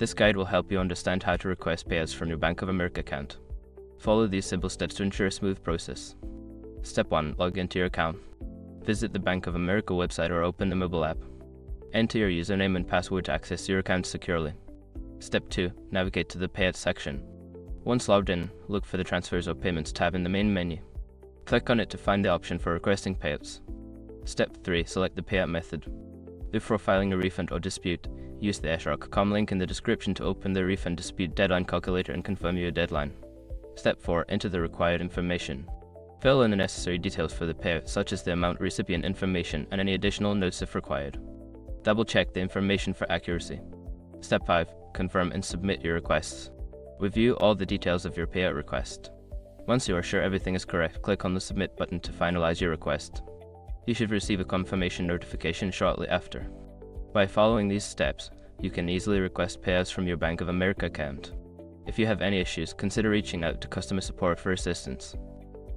This guide will help you understand how to request payouts from your Bank of America account. Follow these simple steps to ensure a smooth process. Step 1. Log into your account. Visit the Bank of America website or open the mobile app. Enter your username and password to access your account securely. Step 2. Navigate to the Payouts section. Once logged in, look for the Transfers or Payments tab in the main menu. Click on it to find the option for requesting payouts. Step 3. Select the payout method. Before filing a refund or dispute, use the sroc.com link in the description to open the refund dispute deadline calculator and confirm your deadline. Step 4. Enter the required information. Fill in the necessary details for the payout, such as the amount, recipient information, and any additional notes if required. Double-check the information for accuracy. Step 5. Confirm and submit your requests. Review all the details of your payout request. Once you are sure everything is correct, click on the Submit button to finalize your request. You should receive a confirmation notification shortly after. By following these steps, you can easily request payouts from your Bank of America account. If you have any issues, consider reaching out to customer support for assistance.